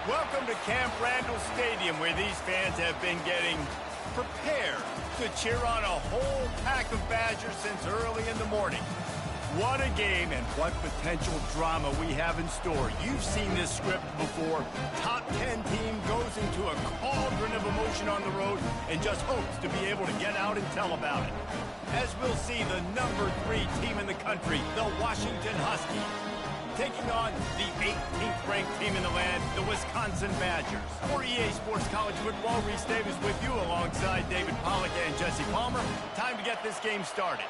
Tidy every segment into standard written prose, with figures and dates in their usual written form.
Welcome to Camp Randall Stadium, where these fans have been getting prepared to cheer on a whole pack of Badgers since early in the morning. What a game and what potential drama we have in store. You've seen this script before. Top 10 team goes into a cauldron of emotion on the road and just hopes to be able to get out and tell about it. As we'll see, the number 3 team in the country, the Washington Huskies, taking on the 18th ranked team in the land, the Wisconsin Badgers. For EA Sports College Football, Reese Davis with you alongside David Pollack and Jesse Palmer. Time to get this game started.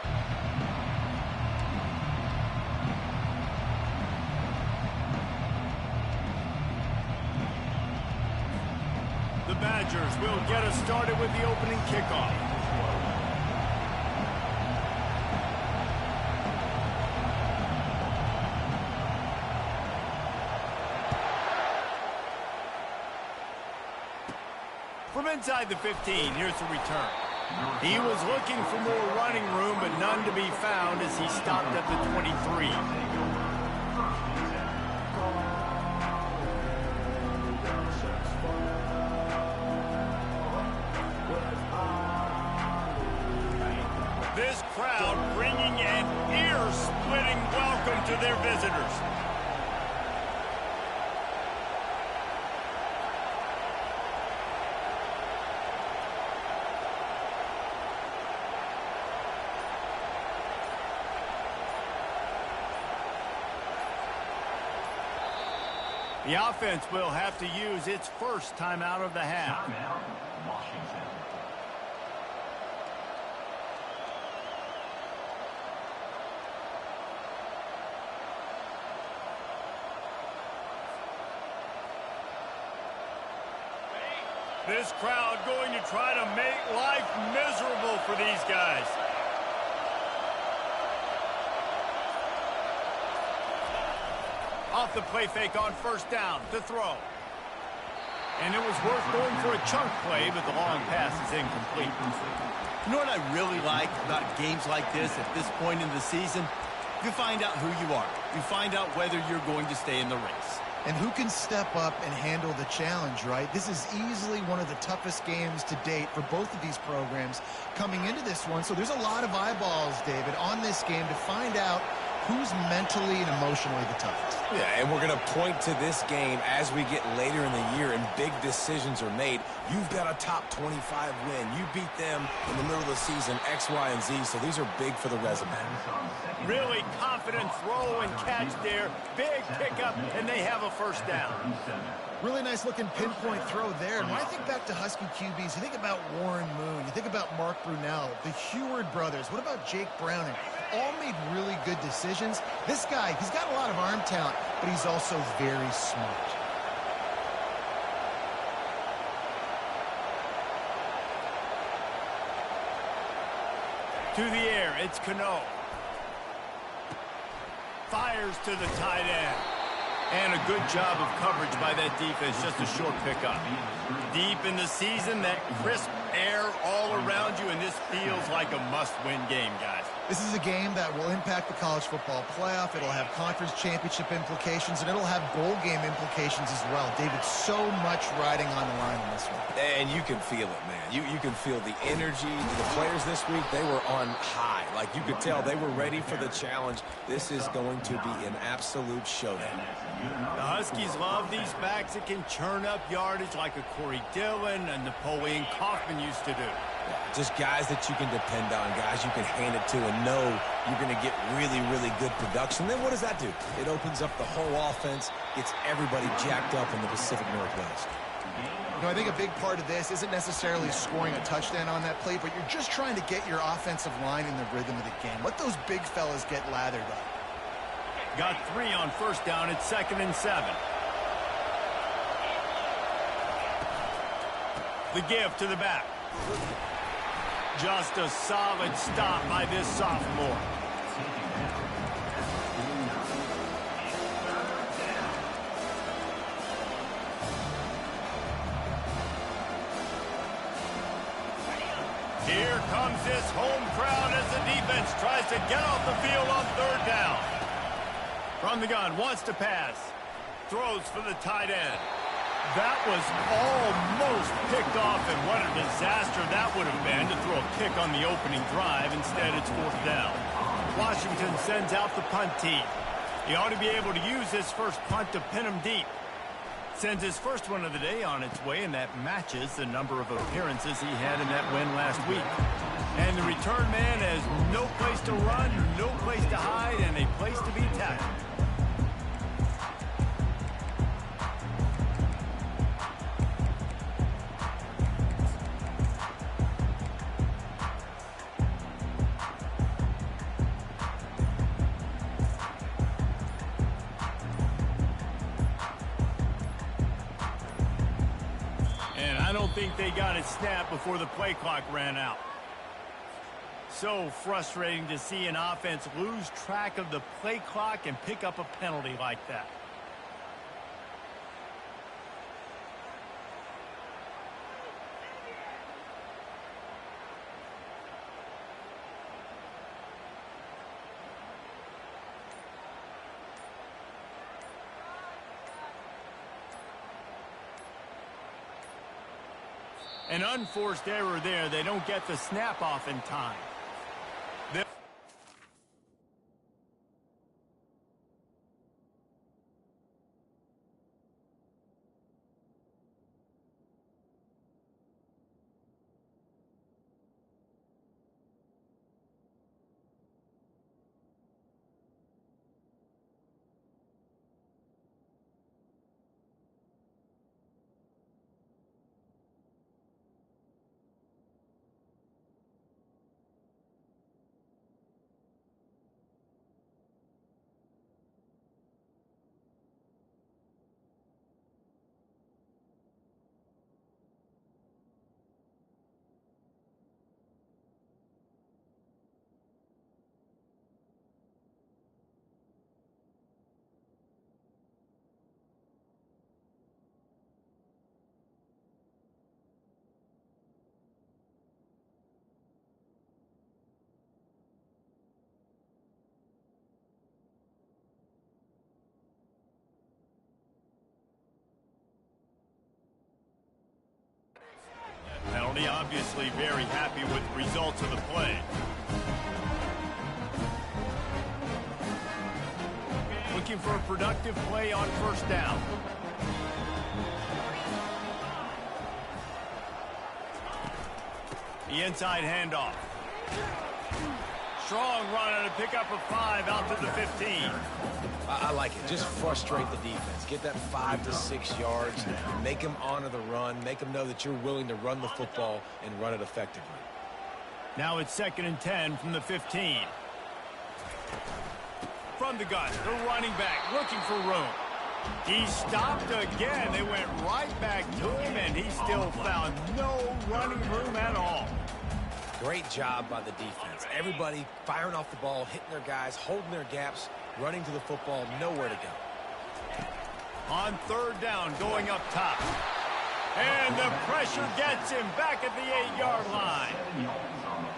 The Badgers will get us started with the opening kickoff. From inside the 15, here's the return. He was looking for more running room, but none to be found as he stopped at the 23. This crowd bringing an ear-splitting welcome to their visitors. The offense will have to use its first timeout of the half. Washington. This crowd going to try to make life miserable for these guys. Off the play fake on first down to throw. And it was worth going for a chunk play, but the long pass is incomplete. You know what I really like about games like this at this point in the season? You find out who you are. You find out whether you're going to stay in the race. And who can step up and handle the challenge, right? This is easily one of the toughest games to date for both of these programs coming into this one. So there's a lot of eyeballs, David, on this game to find out who's mentally and emotionally the toughest. Yeah, and we're going to point to this game as we get later in the year and big decisions are made. You've got a top 25 win. You beat them in the middle of the season, X, Y, and Z, so these are big for the resume. Really confident throw and catch there. Big pickup, and they have a first down. Really nice looking pinpoint throw there. And when I think back to Husky QBs, you think about Warren Moon, you think about Mark Brunell, the Heward brothers. What about Jake Browning? All made really good decisions. This guy, he's got a lot of arm talent, but he's also very smart. To the air, it's Cano. Fires to the tight end. And a good job of coverage by that defense, just a short pickup. Deep in the season, that crisp air all around you, and this feels like a must-win game, guys. This is a game that will impact the college football playoff. It'll have conference championship implications, and it'll have bowl game implications as well. David, so much riding on the line in this one. And you can feel it, man. You can feel the energy. The players this week, they were on high. Like, you could tell they were ready for the challenge. This is going to be an absolute showdown. The Huskies love these backs that can churn up yardage like a Corey Dillon and Napoleon Kaufman used to do. Just guys that you can depend on, guys you can hand it to and know you're going to get really, really good production. Then what does that do? It opens up the whole offense, gets everybody jacked up in the Pacific Northwest. You know, I think a big part of this isn't necessarily scoring a touchdown on that play, but you're just trying to get your offensive line in the rhythm of the game. Let those big fellas get lathered up. Got 3 on first down. It's 2nd and 7. The give to the back. Just a solid stop by this sophomore. Here comes this home crowd as the defense tries to get off the field on 3rd down. From the gun, wants to pass. Throws for the tight end. That was almost picked off, and what a disaster that would have been to throw a pick on the opening drive. Instead, it's 4th down. Washington sends out the punt team. He ought to be able to use his first punt to pin him deep. Sends his first one of the day on its way, and that matches the number of appearances he had in that win last week. And the return man has no place to run, no place to hide, and a place to be tackled. I don't think they got it snapped before the play clock ran out. So frustrating to see an offense lose track of the play clock and pick up a penalty like that. An unforced error there. They don't get the snap off in time. Penalty, obviously very happy with the results of the play. Looking for a productive play on 1st down. The inside handoff. Strong run and a pickup of 5 out to the 15. I like it. Just frustrate the defense. Get that 5 to 6 yards. Make them honor the run. Make them know that you're willing to run the football and run it effectively. Now it's 2nd and 10 from the 15. From the gun, the running back looking for room. He stopped again. They went right back to him, and he still found no running room at all. Great job by the defense. Everybody firing off the ball, hitting their guys, holding their gaps, running to the football, nowhere to go. On 3rd down, going up top. And the pressure gets him back at the 8-yard line.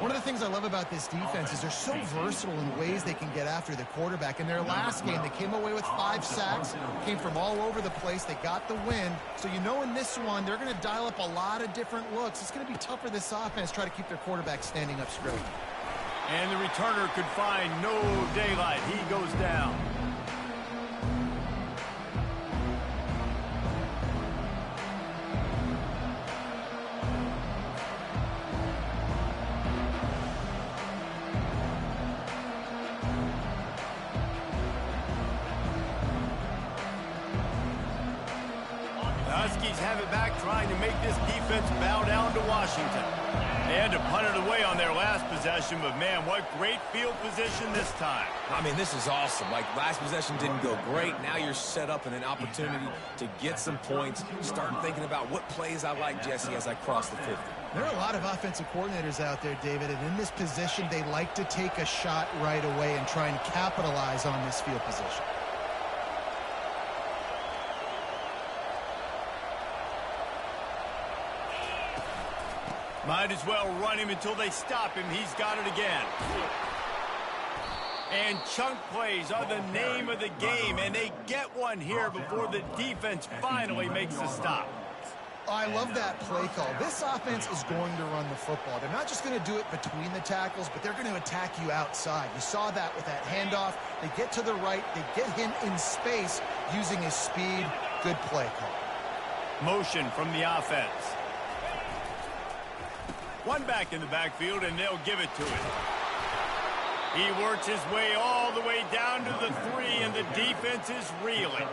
One of the things I love about this defense is they're so versatile in ways they can get after the quarterback. In their last game, they came away with 5 sacks, came from all over the place. They got the win. So you know in this one, they're going to dial up a lot of different looks. It's going to be tough for this offense to try to keep their quarterback standing up straight. And the returner could find no daylight. He goes down. Huskies have it back, trying to make this defense bow down to Washington. They had to punt it away on their last possession, but man, what great field position this time. I mean, this is awesome. Like, last possession didn't go great. Now you're set up in an opportunity to get some points. Start thinking about what plays I like, Jesse, as I cross the 50. There are a lot of offensive coordinators out there, David, and in this position, they like to take a shot right away and try and capitalize on this field position. Might as well run him until they stop him. He's got it again. And chunk plays are the name of the game, and they get one here before the defense finally makes a stop. I love that play call. This offense is going to run the football. They're not just going to do it between the tackles, but they're going to attack you outside. You saw that with that handoff. They get to the right. They get him in space using his speed. Good play call. Motion from the offense. One back in the backfield, and they'll give it to him. He works his way all the way down to the 3, and the defense is reeling.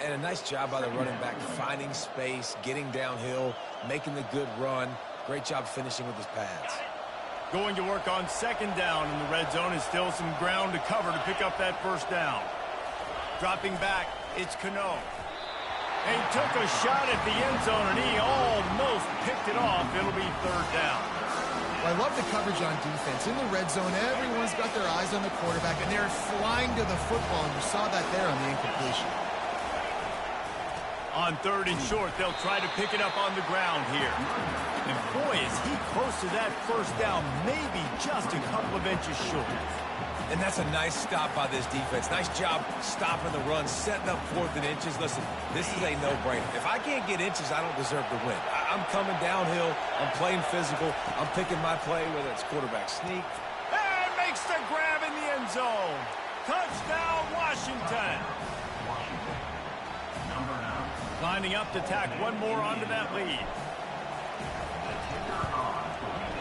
And a nice job by the running back, finding space, getting downhill, making the good run. Great job finishing with his pads. Going to work on second down in the red zone, and still some ground to cover to pick up that first down. Dropping back, it's Cano. And he took a shot at the end zone, and he almost picked it off. It'll be third down. Well, I love the coverage on defense. In the red zone, everyone's got their eyes on the quarterback, and they're flying to the football, and you saw that there on the incompletion. On third and short, they'll try to pick it up on the ground here. And boy, is he close to that first down, maybe just a couple of inches short. And that's a nice stop by this defense. Nice job stopping the run, setting up 4th and inches. Listen, this is a no-brainer. If I can't get inches, I don't deserve to win. I'm coming downhill. I'm playing physical. I'm picking my play, whether it's quarterback sneak. And makes the grab in the end zone. Touchdown, Washington. Lining up to tack one more onto that lead.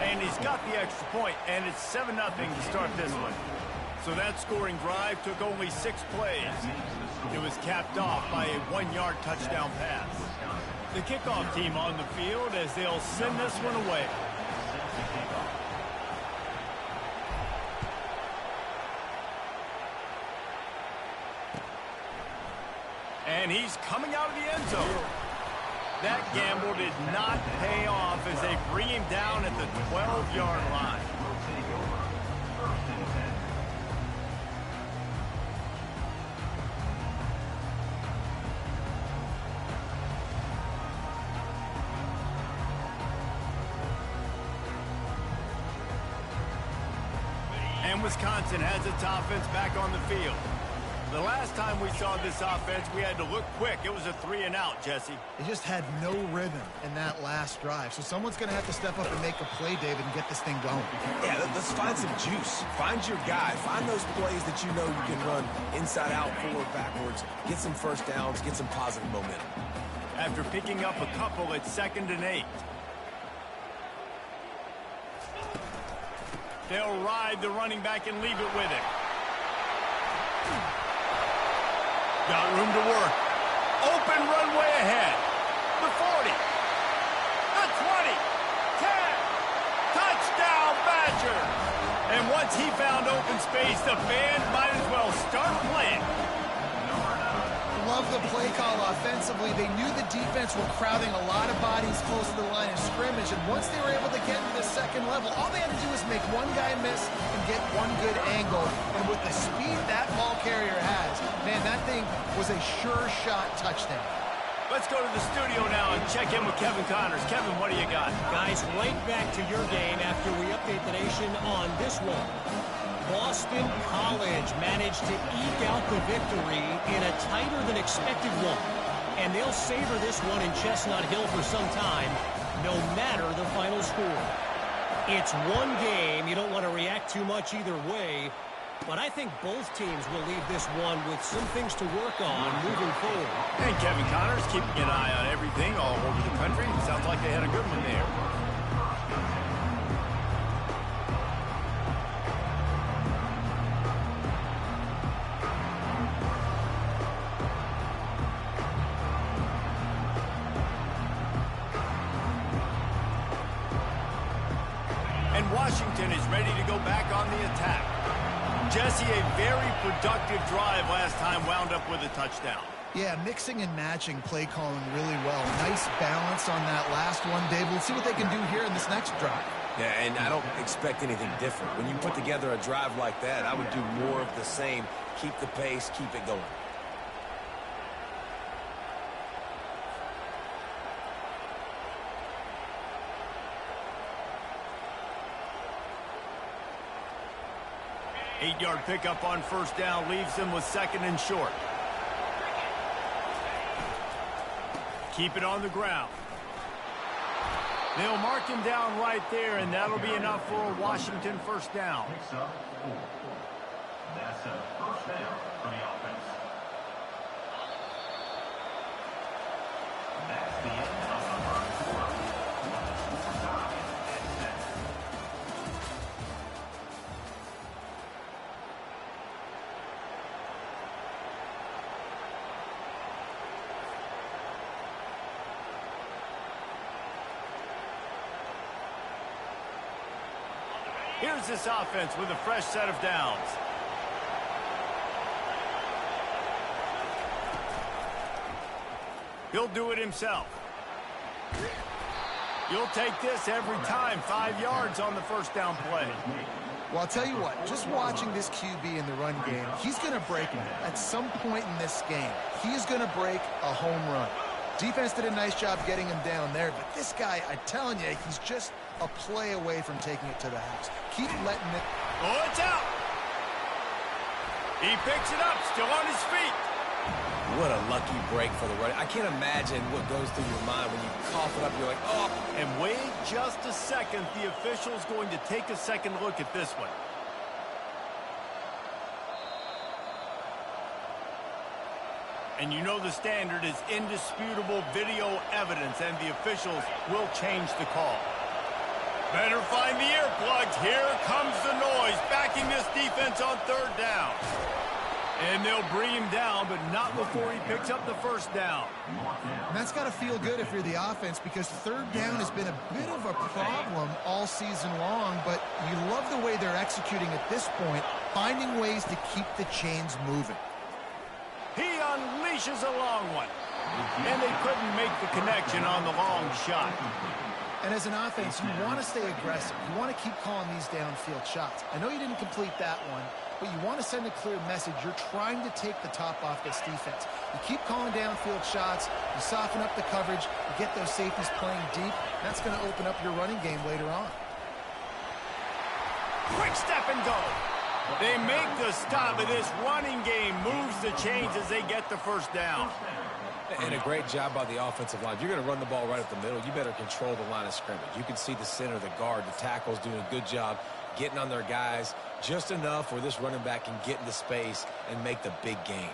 And he's got the extra point, and it's 7-0 to start this one. So that scoring drive took only 6 plays. It was capped off by a 1-yard touchdown pass. The kickoff team on the field as they'll send this one away. And he's coming out of the end zone. That gamble did not pay off as they bring him down at the 12-yard line. And Wisconsin has its offense back on the field. The last time we saw this offense, we had to look quick. It was a 3-and-out, Jesse. They just had no rhythm in that last drive. So someone's going to have to step up and make a play, David, and get this thing going. Yeah, let's find some juice. Find your guy. Find those plays that you know you can run inside out, forward, backwards. Get some first downs. Get some positive momentum. After picking up a couple, it's 2nd and 8. They'll ride the running back and leave it with him. Got room to work. Open runway ahead. The 40. The 20. 10. Touchdown, Badger. And once he found open space, the band might as well start playing. Love the play call offensively. They knew the defense were crowding a lot of bodies close to the line of scrimmage, and once they were able to get to the second level, all they had to do was make one guy miss and get one good angle. And with the speed that ball carrier has, man, that thing was a sure shot touchdown. Let's go to the studio now and check in with Kevin Connors. Kevin, what do you got? Guys, right back to your game after we update the nation on this one. Boston College managed to eke out the victory in a tighter-than-expected one. And they'll savor this one in Chestnut Hill for some time, no matter the final score. It's one game. You don't want to react too much either way. But I think both teams will leave this one with some things to work on moving forward. And Kevin Connors keeping an eye on everything all over the country. Sounds like they had a good one there. And Washington is ready to go back on the attack. Jesse, a very productive drive last time wound up with a touchdown. Yeah, mixing and matching play calling really well. Nice balance on that last one, Dave. We'll see what they can do here in this next drive. Yeah, and I don't expect anything different. When you put together a drive like that, I would do more of the same. Keep the pace, keep it going. 8-yard pickup on first down leaves them with second and short. Keep it on the ground. They'll mark him down right there, and that'll be enough for a Washington first down. That's a first down for the offense. That's the end of the first quarter. Time and set. Here's this offense with a fresh set of downs. He'll do it himself. You'll take this every time. 5 yards on the first down play. Well, I'll tell you what, just watching this QB in the run game, he's going to break them at some point in this game. He's going to break a home run. Defense did a nice job getting him down there, but this guy, I'm telling you, he's just a play away from taking it to the house. Keep letting it. Oh, it's out. He picks it up, still on his feet. What a lucky break for the running. I can't imagine what goes through your mind when you cough it up. You're like, oh. And wait just a second. The official's going to take a second look at this one. And you know the standard is indisputable video evidence, and the officials will change the call. Better find the earplugs. Here comes the noise, backing this defense on third down. And they'll bring him down, but not before he picks up the first down. And that's got to feel good if you're the offense, because third down has been a bit of a problem all season long, but you love the way they're executing at this point, finding ways to keep the chains moving. He unleashes a long one, and they couldn't make the connection on the long shot. And as an offense, you want to stay aggressive. You want to keep calling these downfield shots. I know you didn't complete that one, but you want to send a clear message. You're trying to take the top off this defense. You keep calling downfield shots, you soften up the coverage, you get those safeties playing deep. That's going to open up your running game later on. Quick step and go. They make the stop, and this running game moves the chains as they get the first down. And a great job by the offensive line. If you're going to run the ball right up the middle, you better control the line of scrimmage. You can see the center, the guard, the tackles doing a good job getting on their guys just enough where this running back can get into space and make the big game.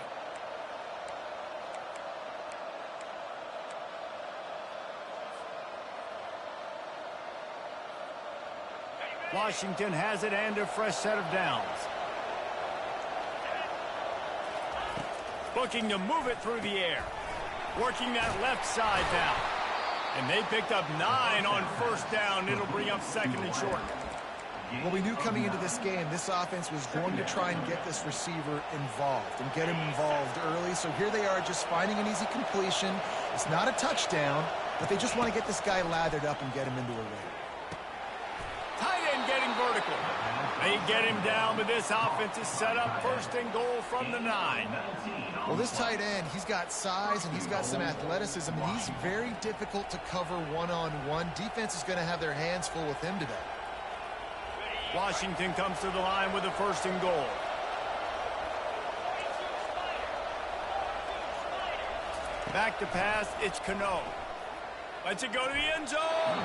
Washington has it and a fresh set of downs. Looking to move it through the air. Working that left side now. And they picked up 9 on first down. It'll bring up second and short. Well, we knew coming into this game, this offense was going to try and get this receiver involved and get him involved early. So here they are just finding an easy completion. It's not a touchdown, but they just want to get this guy lathered up and get him into a rhythm. Tight end getting vertical. They get him down, but this offense is set up first and goal from the 9. Well, this tight end, he's got size and he's got some athleticism, and he's very difficult to cover one-on-one. Defense is going to have their hands full with him today. Washington comes to the line with a first and goal. Back to pass, it's Cano. Lets it go to the end zone.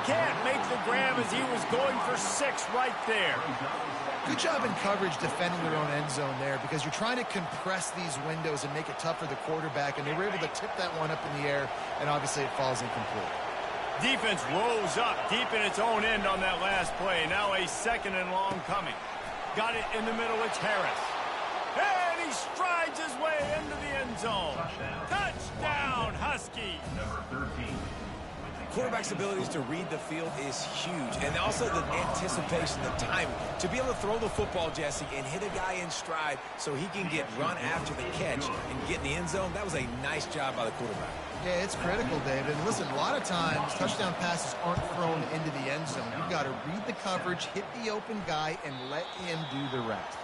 Can't make the grab as he was going for 6 right there. Good job in coverage defending their own end zone there, because you're trying to compress these windows and make it tough for the quarterback, and they were able to tip that one up in the air, and obviously it falls incomplete. Defense rose up deep in its own end on that last play. Now a second and long coming. Got it in the middle, it's Harris. And he strides his way into the end zone. Touchdown, Husky. Number 13. Quarterback's abilities to read the field is huge, and also the anticipation, the timing. To be able to throw the football, Jesse, and hit a guy in stride so he can get run after the catch and get in the end zone, that was a nice job by the quarterback. Yeah, it's critical, David. And listen, a lot of times touchdown passes aren't thrown into the end zone. You've got to read the coverage, hit the open guy, and let him do the rest.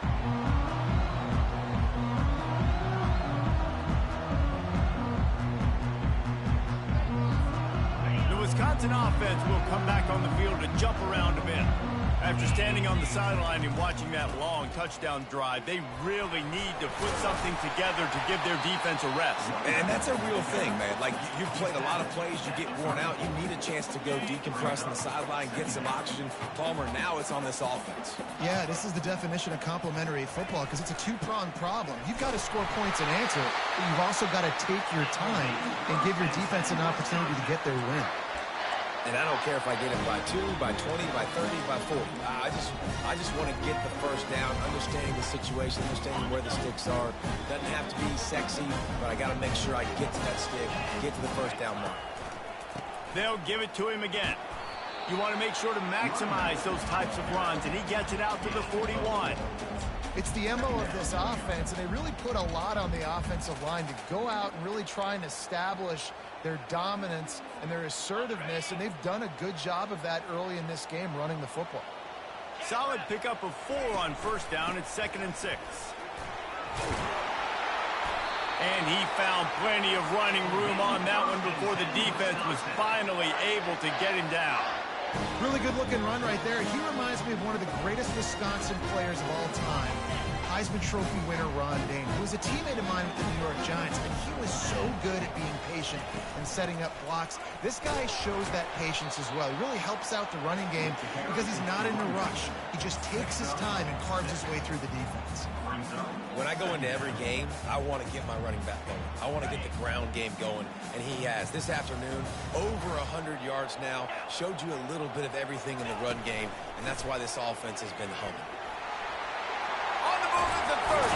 an offense will come back on the field to jump around a bit. After standing on the sideline and watching that long touchdown drive, they really need to put something together to give their defense a rest. And that's a real thing, man. Like, you've played a lot of plays, you get worn out, you need a chance to go decompress on the sideline, get some oxygen. Palmer, now it's on this offense. Yeah, this is the definition of complementary football because it's a two-pronged problem. You've got to score points and answer, but you've also got to take your time and give your defense an opportunity to get their win. And I don't care if I get it by 2, by 20, by 30, by 40. I just want to get the first down, understanding the situation, understanding where the sticks are. Doesn't have to be sexy, but I got to make sure I get to that stick, get to the first down mark. They'll give it to him again. You want to make sure to maximize those types of runs, and he gets it out to the 41. It's the MO of this offense, and they really put a lot on the offensive line to go out and really try and establish their dominance and their assertiveness, and they've done a good job of that early in this game running the football. Solid pickup of 4 on first down. It's 2nd and 6. And he found plenty of running room on that one before the defense was finally able to get him down. Really good-looking run right there. He reminds me of one of the greatest Wisconsin players of all time, Heisman Trophy winner Ron Dayne, who was a teammate of mine with the New York Giants, and he was so good at being patient and setting up blocks. This guy shows that patience as well. He really helps out the running game because he's not in a rush. He just takes his time and carves his way through the defense. When I go into every game, I want to get my running back going. I want to get the ground game going, and he has. This afternoon, over 100 yards now, showed you a little bit of everything in the run game, and that's why this offense has been humming. On the move at the 30.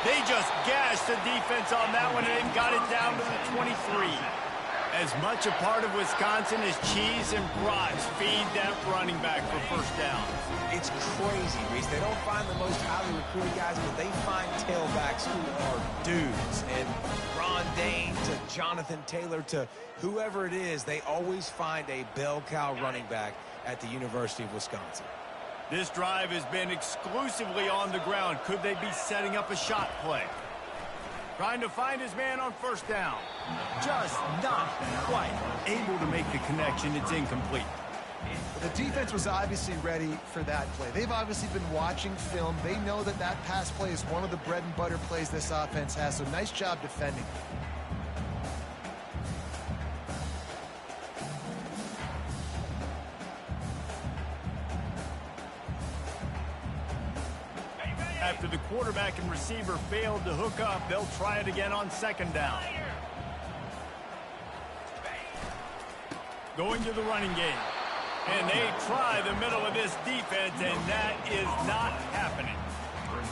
They just gashed the defense on that one and got it down to the 23. As much a part of Wisconsin as cheese and brats feed that running back for first down. It's crazy, Reese. They don't find the most highly recruited guys, but they find tailbacks who are dudes. And Ron Dayne to Jonathan Taylor to whoever it is, they always find a bell cow running back at the University of Wisconsin. This drive has been exclusively on the ground. Could they be setting up a shot play? Trying to find his man on first down. Just not quite able to make the connection. It's incomplete. The defense was obviously ready for that play. They've obviously been watching film. They know that that pass play is one of the bread and butter plays this offense has, so nice job defending. After the quarterback and receiver failed to hook up, they'll try it again on second down. Going to the running game. And they try the middle of this defense, and that is not happening.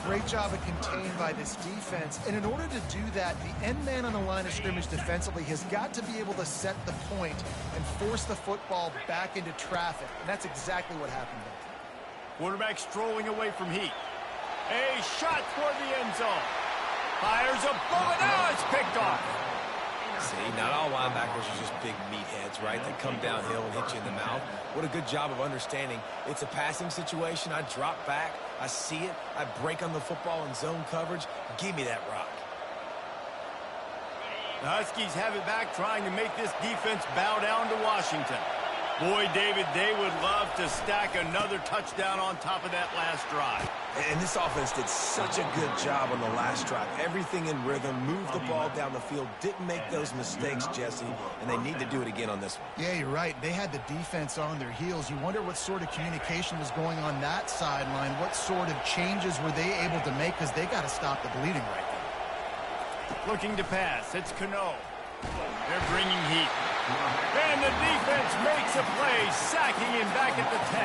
Great job of contained by this defense. And in order to do that, the end man on the line of scrimmage defensively has got to be able to set the point and force the football back into traffic. And that's exactly what happened there. Quarterback strolling away from heat. A shot toward the end zone. Fires a bullet. Now it's picked off. See, not all linebackers are just big meatheads, right? They come downhill and hit you in the mouth. What a good job of understanding. It's a passing situation. I drop back. I see it. I break on the football in zone coverage. Give me that rock. The Huskies have it back, trying to make this defense bow down to Washington. Boy, David, they would love to stack another touchdown on top of that last drive. And this offense did such a good job on the last drive. Everything in rhythm, moved the ball down the field, didn't make those mistakes, Jesse, and they need to do it again on this one. Yeah, you're right. They had the defense on their heels. You wonder what sort of communication was going on that sideline. What sort of changes were they able to make, because they got to stop the bleeding right there. Looking to pass. It's Cano. They're bringing heat. And the defense makes a play, sacking him back at the 10.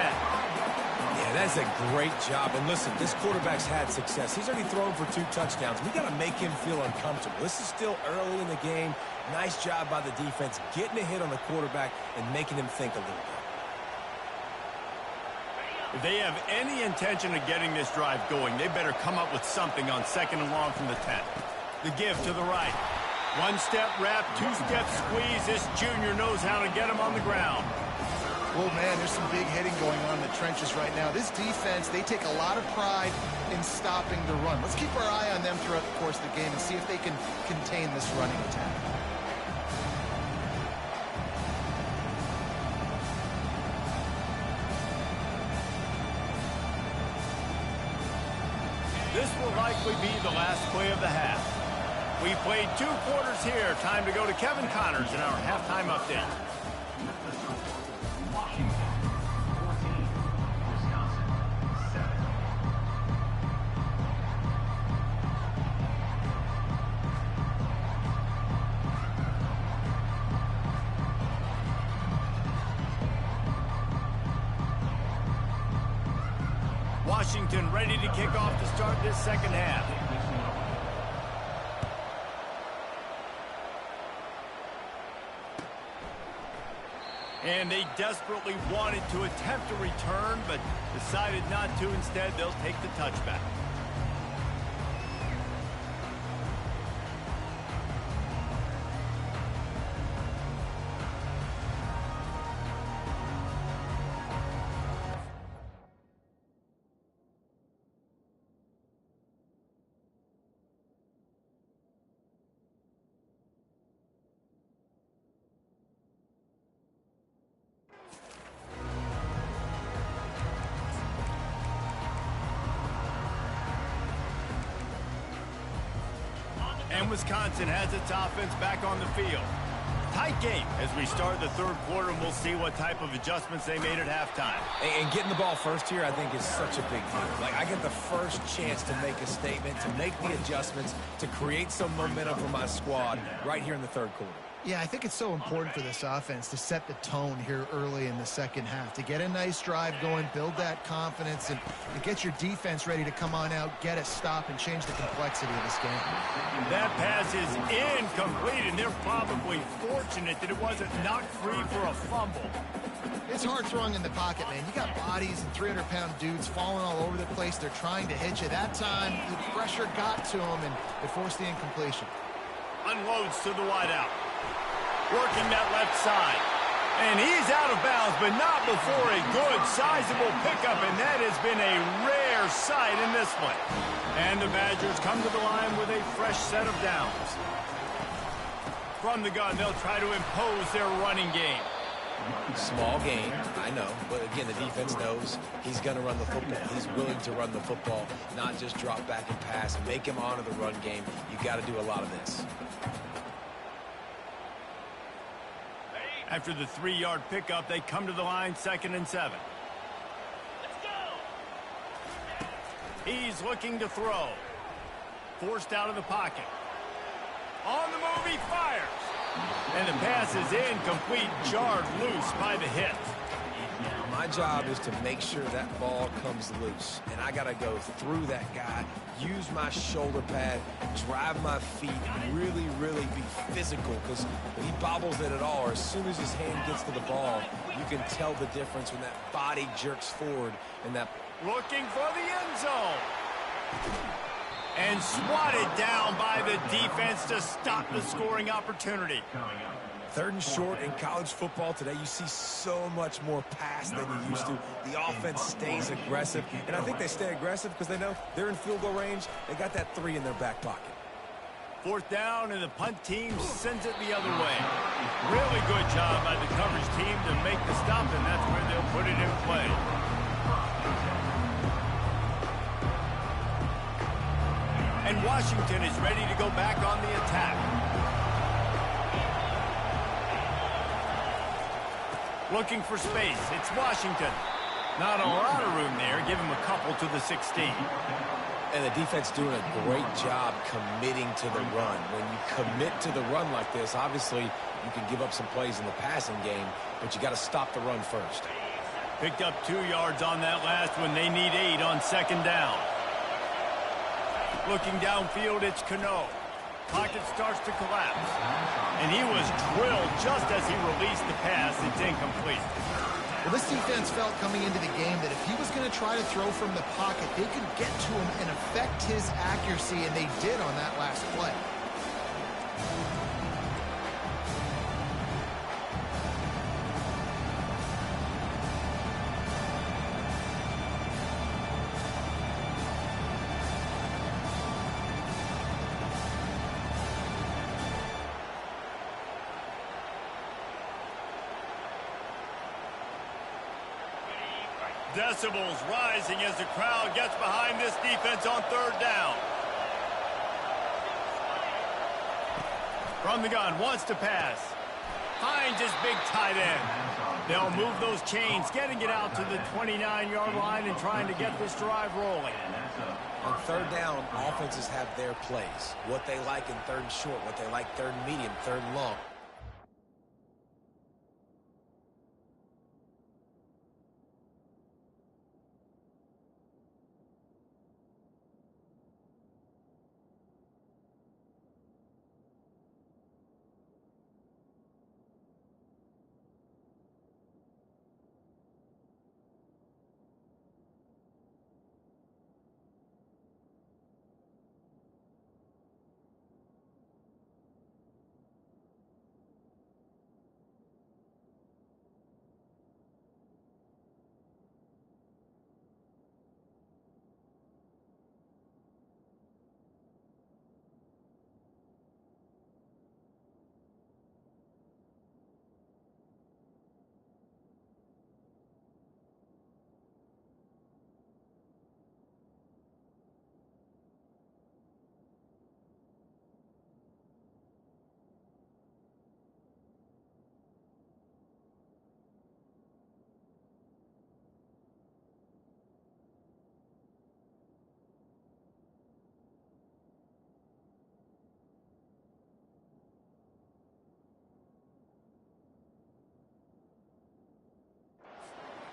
Yeah, that's a great job. And listen, this quarterback's had success. He's already thrown for 2 touchdowns. We got to make him feel uncomfortable. This is still early in the game. Nice job by the defense, getting a hit on the quarterback and making him think a little bit. If they have any intention of getting this drive going, they better come up with something on second and long from the 10. The give to the right. 1-step wrap, 2-step squeeze. This junior knows how to get him on the ground. Oh, man, there's some big hitting going on in the trenches right now. This defense, they take a lot of pride in stopping the run. Let's keep our eye on them throughout the course of the game and see if they can contain this running attack. This will likely be the last play of the half. We played 2 quarters here. Time to go to Kevin Connors in our halftime update. Washington 14, Wisconsin 7. Washington ready to kick off to start this second half. And they desperately wanted to attempt a return, but decided not to. Instead, they'll take the touchback. And Wisconsin has its offense back on the field. Tight game as we start the third quarter, and we'll see what type of adjustments they made at halftime. And getting the ball first here, I think, is such a big deal. Like, I get the first chance to make a statement, to make the adjustments, to create some momentum for my squad right here in the third quarter. Yeah, I think it's so important for this offense to set the tone here early in the second half, to get a nice drive going, build that confidence, and get your defense ready to come on out, get a stop, and change the complexity of this game. That pass is incomplete, and they're probably fortunate that it wasn't knocked free for a fumble. It's hard throwing in the pocket, man. You got bodies and 300-pound dudes falling all over the place. They're trying to hit you. That time, the pressure got to them, and it forced the incompletion. Unloads to the wideout. Working that left side. And he's out of bounds, but not before a good, sizable pickup, and that has been a rare sight in this one. And the Badgers come to the line with a fresh set of downs. From the gun, they'll try to impose their running game. Small game, I know, but again, the defense knows he's going to run the football. He's willing to run the football, not just drop back and pass, make him honor the run game. You got to do a lot of this. After the 3-yard pickup, they come to the line, 2nd and 7. He's looking to throw. Forced out of the pocket. On the move, he fires. And the pass is incomplete, jarred loose by the hit. My job is to make sure that ball comes loose, and I got to go through that guy, use my shoulder pad, drive my feet, really, really be physical, because when he bobbles it at all, or as soon as his hand gets to the ball, you can tell the difference when that body jerks forward and that... Looking for the end zone. And swatted down by the defense to stop the scoring opportunity. 3rd and short in college football today, you see so much more pass than you used to. The offense stays aggressive, and I think they stay aggressive because they know they're in field goal range. They got that 3 in their back pocket. 4th down, and the punt team sends it the other way. Really good job by the coverage team to make the stop, and that's where they'll put it in play. And Washington is ready to go back on the attack. Looking for space. It's Washington. Not a lot of room there. Give him a couple to the 16. And the defense doing a great job committing to the run. When you commit to the run like this, obviously you can give up some plays in the passing game, but you got to stop the run first. Picked up 2 yards on that last one. They need 8 on 2nd down. Looking downfield, it's Cano. Pocket starts to collapse. And he was drilled just as he released the pass. It's incomplete. Well, this defense felt coming into the game that if he was going to try to throw from the pocket, they could get to him and affect his accuracy, and they did on that last play. Decibels rising as the crowd gets behind this defense on third down. From the gun, wants to pass. Finds his big tight end. They'll move those chains, getting it out to the 29-yard line and trying to get this drive rolling. On third down, offenses have their plays. What they like in third and short, what they like third and medium, third and long.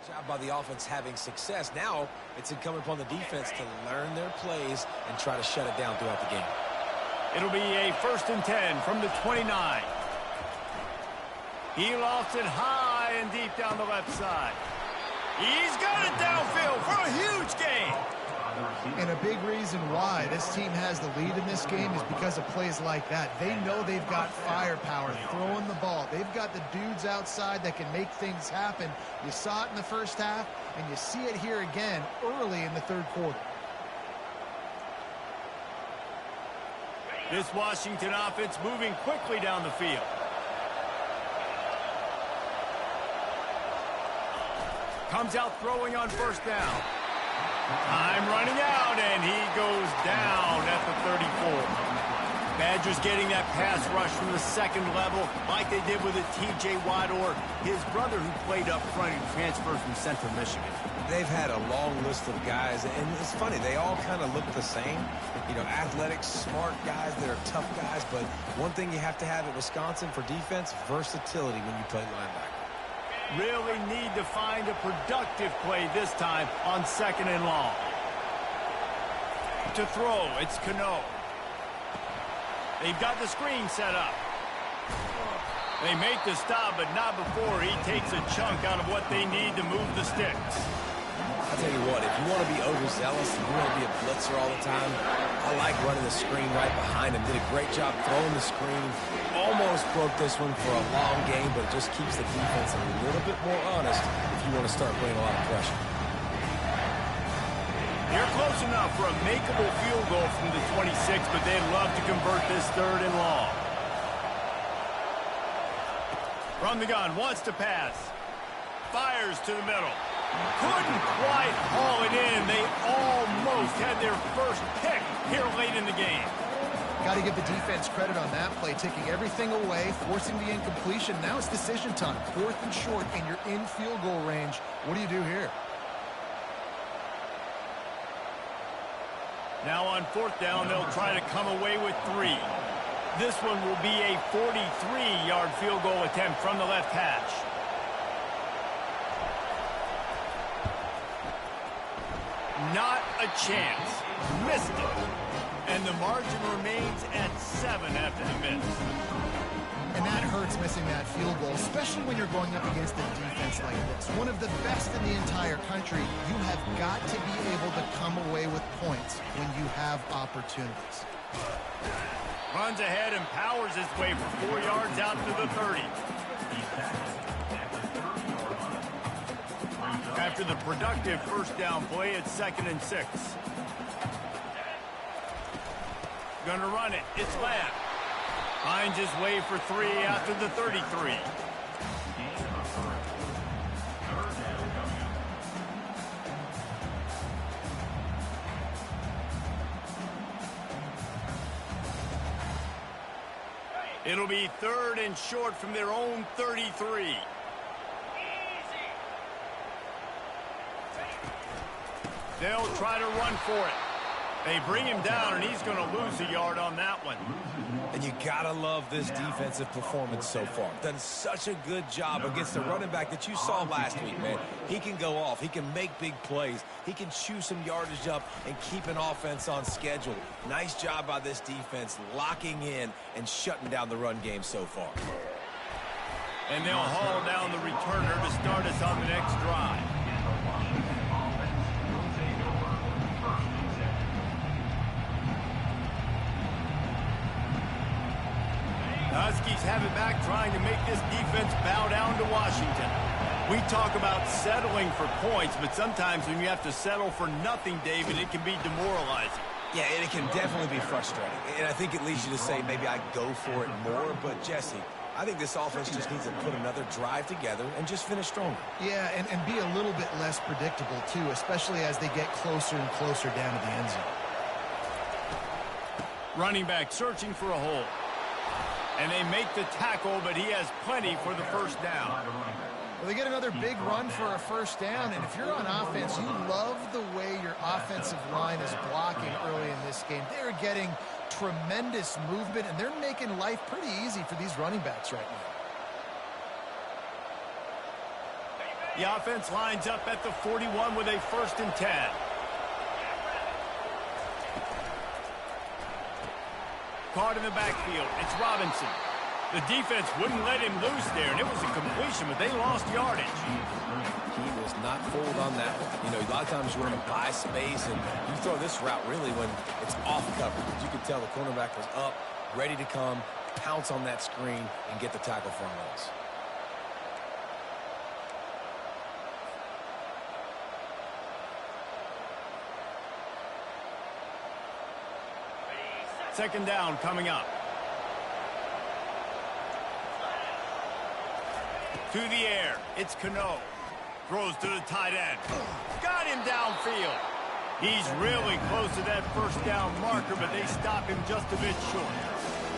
Job by the offense having success. Now it's incumbent upon the defense to learn their plays and try to shut it down throughout the game. It'll be a 1st and 10 from the 29. He lofts it high and deep down the left side. He's got it downfield for a huge gain. And a big reason why this team has the lead in this game is because of plays like that. They know they've got firepower throwing the ball. They've got the dudes outside that can make things happen. You saw it in the first half, and you see it here again early in the third quarter. This Washington offense moving quickly down the field. Comes out throwing on first down. Time running out, and he goes down at the 34. Badgers getting that pass rush from the second level like they did with a T.J. Watt or his brother who played up front and transferred from Central Michigan. They've had a long list of guys, and it's funny, they all kind of look the same. You know, athletic, smart guys that are tough guys, but one thing you have to have at Wisconsin for defense, versatility when you play linebacker. Really need to find a productive play this time on 2nd and long. To throw, it's Cano. They've got the screen set up. They make the stop, but not before he takes a chunk out of what they need to move the sticks. I'll tell you what, if you want to be overzealous and you want to be a blitzer all the time, I like running the screen right behind him. Did a great job throwing the screen. Almost broke this one for a long game, but it just keeps the defense a little bit more honest if you want to start putting a lot of pressure. You're close enough for a makeable field goal from the 26, but they'd love to convert this 3rd and long. From the gun, wants to pass. Fires to the middle. Couldn't quite haul it in. They almost had their first pick here late in the game. Got to give the defense credit on that play, taking everything away, forcing the incompletion. Now it's decision time. 4th and short, and you're in field goal range. What do you do here? Now on 4th down, they'll try to come away with 3. This one will be a 43-yard field goal attempt from the left hash. Not a chance. Missed it. And the margin remains at 7 after the miss. And that hurts, missing that field goal, especially when you're going up against a defense like this. One of the best in the entire country. You have got to be able to come away with points when you have opportunities. Runs ahead and powers his way for 4 yards out to the 30. After the productive 1st down play, it's 2nd and 6. Gonna run it. It's Lamb. Finds his way for 3 after the 33. It'll be 3rd and short from their own 33. They'll try to run for it. They bring him down, and he's going to lose a yard on that one. And you got to love this defensive performance so far. Done such a good job against the running back that you saw last week, man. He can go off. He can make big plays. He can chew some yardage up and keep an offense on schedule. Nice job by this defense locking in and shutting down the run game so far. And they'll haul down the returner to start us on the next drive. Huskies have it back, trying to make this defense bow down to Washington. We talk about settling for points, but sometimes when you have to settle for nothing, David, it can be demoralizing. Yeah, and it can definitely be frustrating. And I think it leads you to say maybe I go for it more. But, Jesse, I think this offense just needs to put another drive together and just finish stronger. Yeah, and be a little bit less predictable, too, especially as they get closer and closer down to the end zone. Running back searching for a hole. And they make the tackle, but he has plenty for the first down. Well, they get another big run for a first down, and if you're on offense, you love the way your offensive line is blocking early in this game. They're getting tremendous movement, and they're making life pretty easy for these running backs right now. The offense lines up at the 41 with a 1st and 10. Caught in the backfield. It's Robinson. The defense wouldn't let him loose there, and it was a completion, but they lost yardage. He was not fooled on that one. You know, a lot of times you want to buy space, and you throw this route really when it's off coverage. You could tell the cornerback was up, ready to come, pounce on that screen, and get the tackle for a loss. Second down coming up. To the air. It's Cano. Throws to the tight end. Got him downfield. He's really close to that first down marker, but they stop him just a bit short.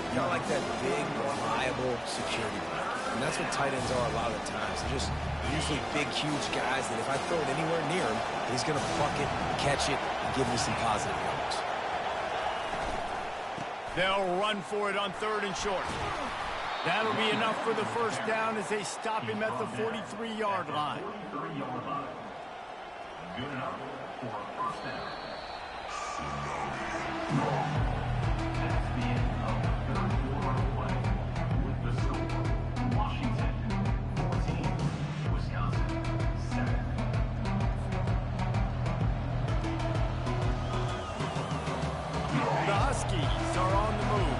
You know, like that big, reliable security blanket. And that's what tight ends are a lot of the times. They're just usually big, huge guys that if I throw it anywhere near him, he's going to pluck it, catch it, and give me some positive yards. They'll run for it on 3rd and short. That'll be enough for the first down as they stop him at the 43-yard line. Good enough for a first down. That's the end of the 3rd quarter play. With the score, Washington 14, Wisconsin 7. The Huskies are on the move.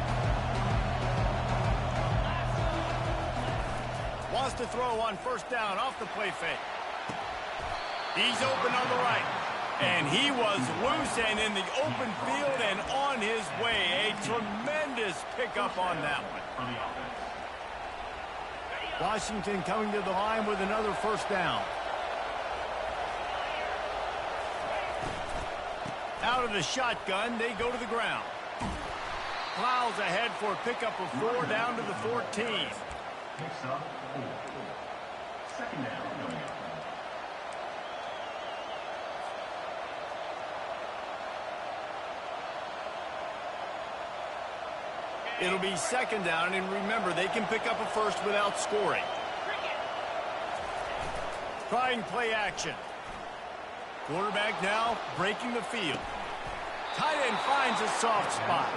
Wants to throw on first down off the play fake. He's open on the right. And he was loose and in the open field and on his way. A tremendous pickup on that one. Washington coming to the line with another first down. Out of the shotgun, they go to the ground. Plows ahead for a pickup of 4 down to the 14. Picks up 4. Second down coming up. It'll be second down, and remember, they can pick up a first without scoring. Trying play action. Quarterback now breaking the field. Tight end finds a soft spot.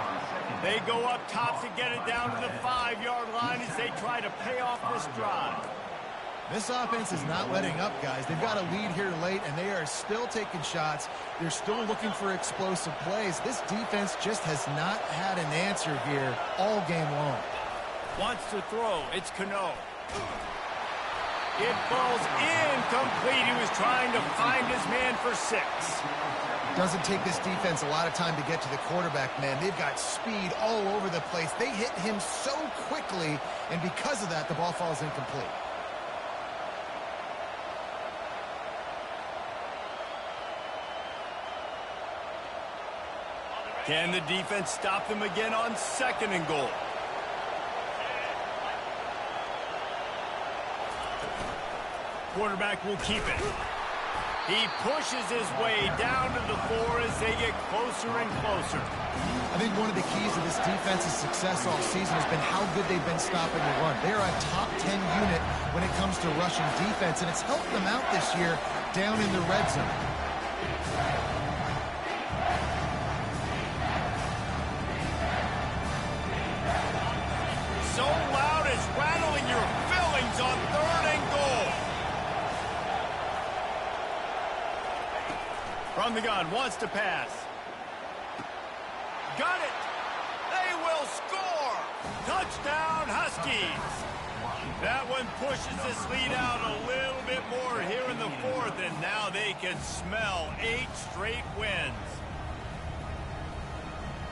They go up top to get it down to the 5-yard line as they try to pay off this drive. This offense is not letting up, guys. They've got a lead here late, and they are still taking shots. They're still looking for explosive plays. This defense just has not had an answer here all game long. Wants to throw. It's Cano. It falls incomplete. He was trying to find his man for 6. Doesn't take this defense a lot of time to get to the quarterback, man. They've got speed all over the place. They hit him so quickly, and because of that, the ball falls incomplete. Can the defense stop them again on 2nd and goal? quarterback will keep it. He pushes his way down to the 4 as they get closer and closer. I think one of the keys to this defense's success all season has been how good they've been stopping the run. They are a top 10 unit when it comes to rushing defense, and it's helped them out this year down in the red zone. So loud it's rattling your fillings on 3rd and goal. From the gun, wants to pass. Got it. They will score. Touchdown, Huskies. That one pushes this lead out a little bit more here in the 4th, and now they can smell 8 straight wins.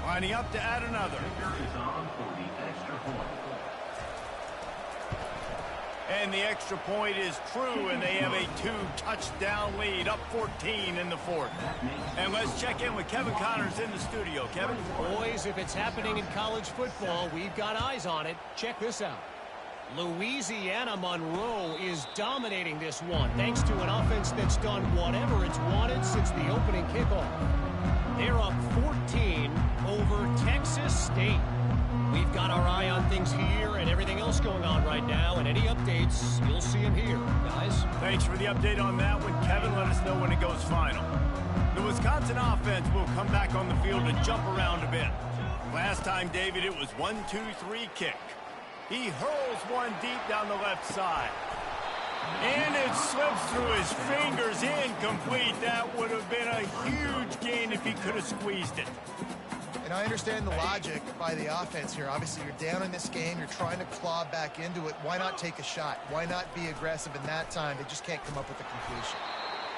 Lining up to add another. Is on for the extra point. And the extra point is true, and they have a 2-touchdown lead, up 14 in the 4th. And let's check in with Kevin Connors in the studio. Kevin? Boys, if it's happening in college football, we've got eyes on it. Check this out. Louisiana Monroe is dominating this one, thanks to an offense that's done whatever it's wanted since the opening kickoff. They're up 14 over Texas State. We've got our eye on things here and everything else going on right now, and any updates, you'll see them here, guys. Thanks for the update on that one, Kevin. Let us know when it goes final. The Wisconsin offense will come back on the field and jump around a bit. Last time, David, it was 1-2-3 kick. He hurls one deep down the left side. And it slips through his fingers, incomplete. That would have been a huge gain if he could have squeezed it. And I understand the logic by the offense here. Obviously, you're down in this game. You're trying to claw back into it. Why not take a shot? Why not be aggressive in that time? They just can't come up with a completion.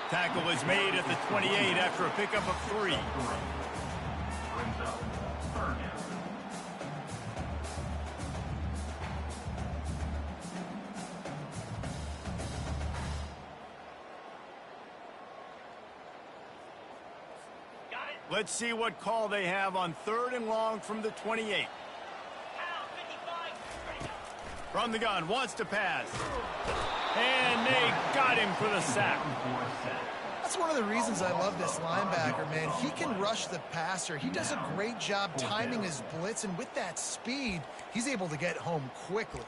Tackle is made at the 28 after a pickup of 3. Brings up 3rd down. Let's see what call they have on 3rd and long from the 28. From the gun, wants to pass. And they got him for the sack. That's one of the reasons I love this linebacker, man. He can rush the passer. He does a great job timing his blitz, and with that speed, he's able to get home quickly.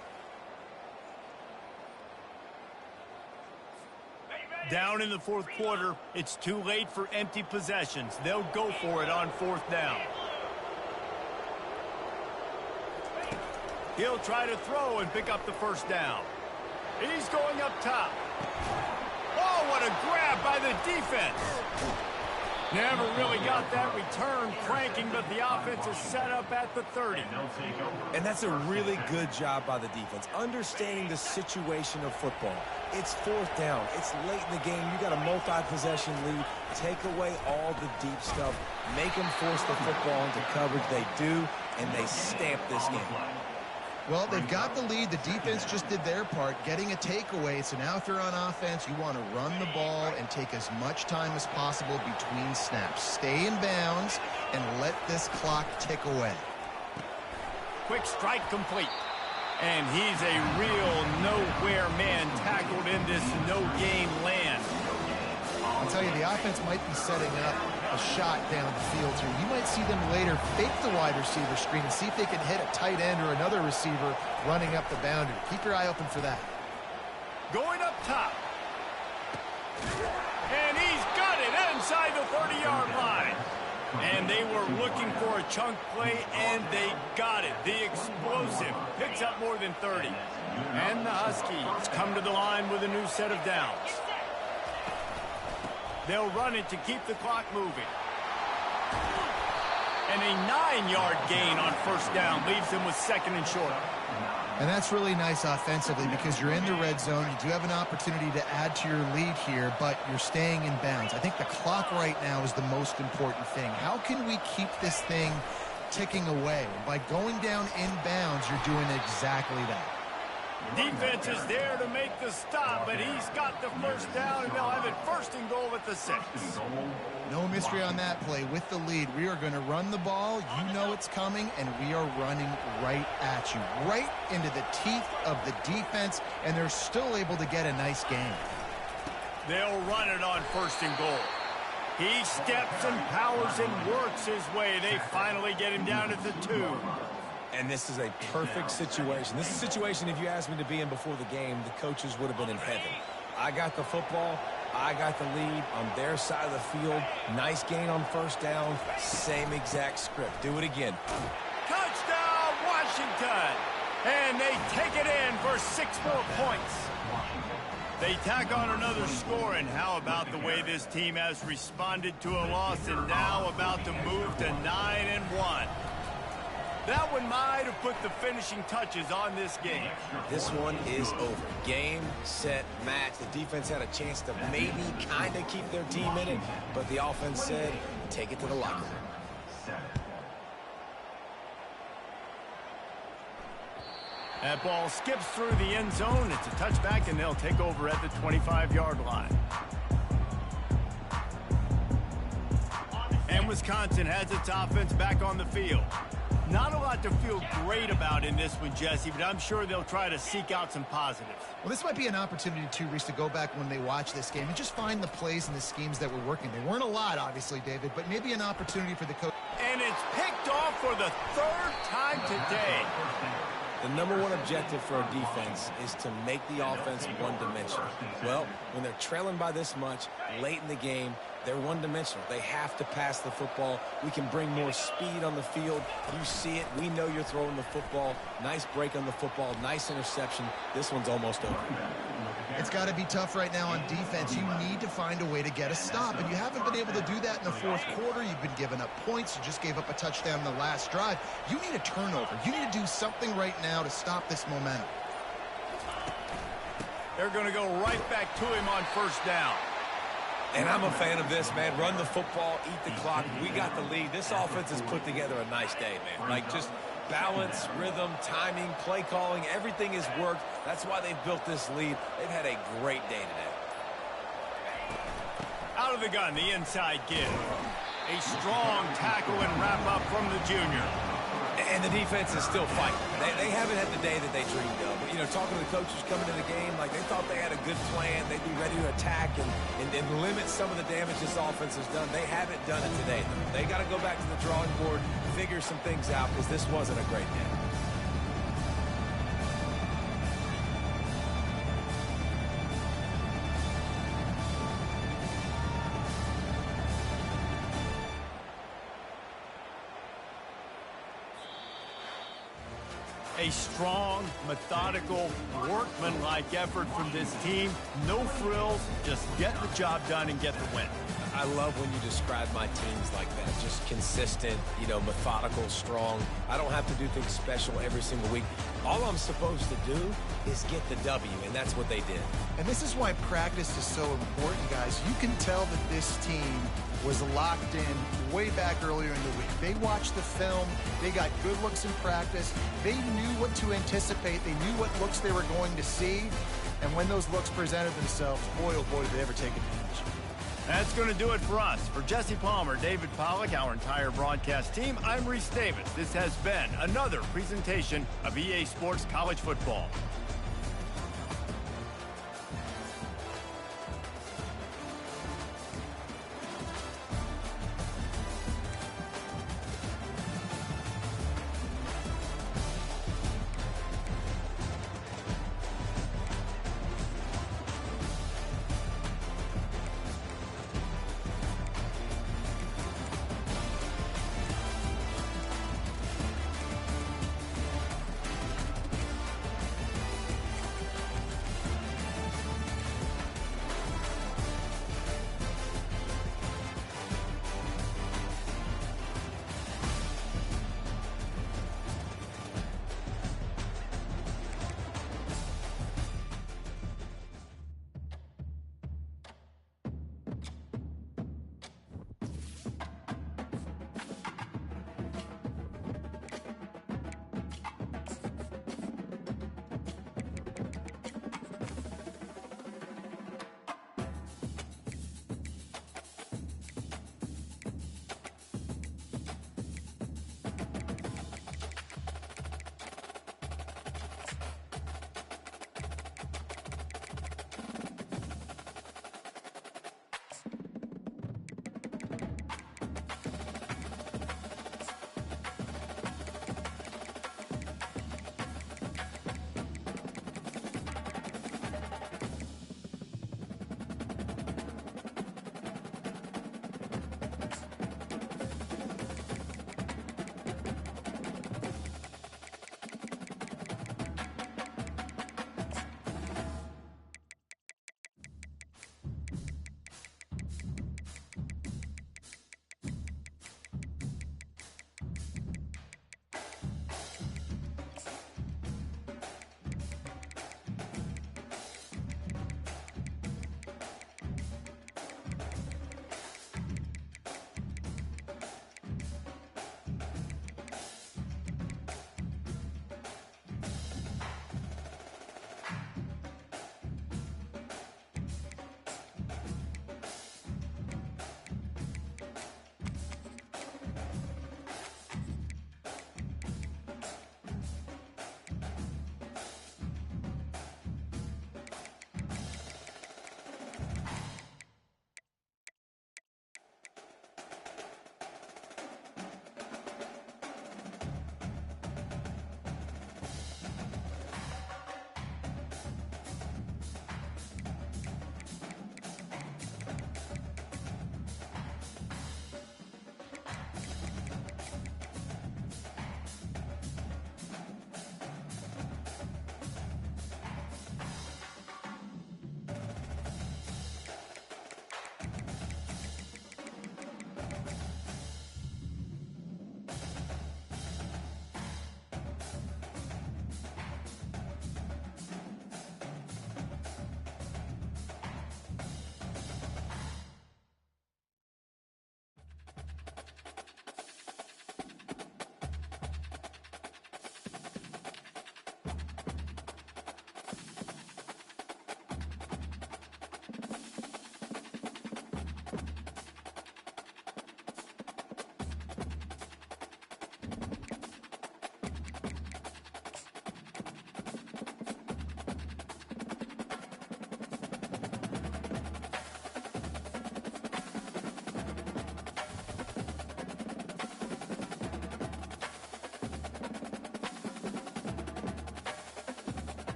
Down in the 4th quarter, it's too late for empty possessions. They'll go for it on 4th down. He'll try to throw and pick up the 1st down. He's going up top. Oh, what a grab by the defense. Never really got that return cranking, but the offense is set up at the 30. And that's a really good job by the defense, understanding the situation of football. It's 4th down. It's late in the game. You got a multi-possession lead. Take away all the deep stuff. Make them force the football into coverage. They do, and they stamp this game. Well, they've got the lead. The defense just did their part, getting a takeaway. So now if you're on offense, you want to run the ball and take as much time as possible between snaps. Stay in bounds and let this clock tick away. Quick strike complete. And he's a real nowhere man tackled in this no-gain land. I'll tell you, the offense might be setting up a shot down the field here. You might see them later fake the wide receiver screen and see if they can hit a tight end or another receiver running up the boundary. Keep your eye open for that. Going up top. And he's got it inside the 30-yard line. And they were looking for a chunk play, and they got it. The explosive picks up more than 30. And the Huskies come to the line with a new set of downs. They'll run it to keep the clock moving. And a 9-yard gain on 1st down leaves them with 2nd and short. And that's really nice offensively because you're in the red zone. You do have an opportunity to add to your lead here, but you're staying in bounds. I think the clock right now is the most important thing. How can we keep this thing ticking away? And by going down in bounds, you're doing exactly that. Defense is there to make the stop, but he's got the 1st down, and they'll have it 1st and goal at the 6. No mystery on that play. With the lead, we are going to run the ball. You know it's coming, and we are running right at you, right into the teeth of the defense, and they're still able to get a nice game. They'll run it on 1st and goal. He steps and powers and works his way. They finally get him down at the 2. And this is a perfect situation. This is a situation, if you asked me to be in before the game, the coaches would have been in heaven. I got the football. I got the lead on their side of the field. Nice gain on 1st down. Same exact script. Do it again. Touchdown, Washington! And they take it in for 6 more points. They tack on another score, and how about the way this team has responded to a loss and now about to move to 9-1. That one might have put the finishing touches on this game. This one is over. Game, set, match. The defense had a chance to maybe kind of keep their team in it, but the offense said, take it to the locker room. That ball skips through the end zone. It's a touchback, and they'll take over at the 25-yard line. And Wisconsin has its offense back on the field. Not a lot to feel great about in this one, Jesse, but I'm sure they'll try to seek out some positives. Well, this might be an opportunity, too, Reese, to go back when they watch this game and just find the plays and the schemes that were working. They weren't a lot, obviously, David, but maybe an opportunity for the coach. And it's picked off for the 3rd time today. The number one objective for a defense is to make the offense one-dimensional. Well, when they're trailing by this much late in the game, they're one-dimensional. They have to pass the football. We can bring more speed on the field. You see it. We know you're throwing the football. Nice break on the football. Nice interception. This one's almost over. It's got to be tough right now on defense. You need to find a way to get a stop, and you haven't been able to do that in the 4th quarter. You've been giving up points. You just gave up a touchdown in the last drive. You need a turnover. You need to do something right now to stop this momentum. They're going to go right back to him on 1st down. And I'm a fan of this, man. Run the football, eat the clock. We got the lead. This offense has put together a nice day, man. Like, just balance, rhythm, timing, play calling, everything has worked. That's why they've built this lead. They've had a great day today. Out of the gun, the inside give. A strong tackle and wrap up from the junior. And the defense is still fighting. They haven't had the day that they dreamed of. But, you know, talking to the coaches coming to the game, like, they thought they had a good plan. They'd be ready to attack and limit some of the damage this offense has done. They haven't done it today. They got to go back to the drawing board, figure some things out, because this wasn't a great day. A strong, methodical, workman-like effort from this team. No frills, just get the job done and get the win. I love when you describe my teams like that. Just consistent, you know, methodical, strong. I don't have to do things special every single week. All I'm supposed to do is get the W, and that's what they did. And this is why practice is so important, guys. You can tell that this team was locked in way back earlier in the week. They watched the film. They got good looks in practice. They knew what to anticipate. They knew what looks they were going to see. And when those looks presented themselves, boy, oh boy, did they ever take advantage. That's going to do it for us. For Jesse Palmer, David Pollack, our entire broadcast team, I'm Reese Davis. This has been another presentation of EA Sports College Football.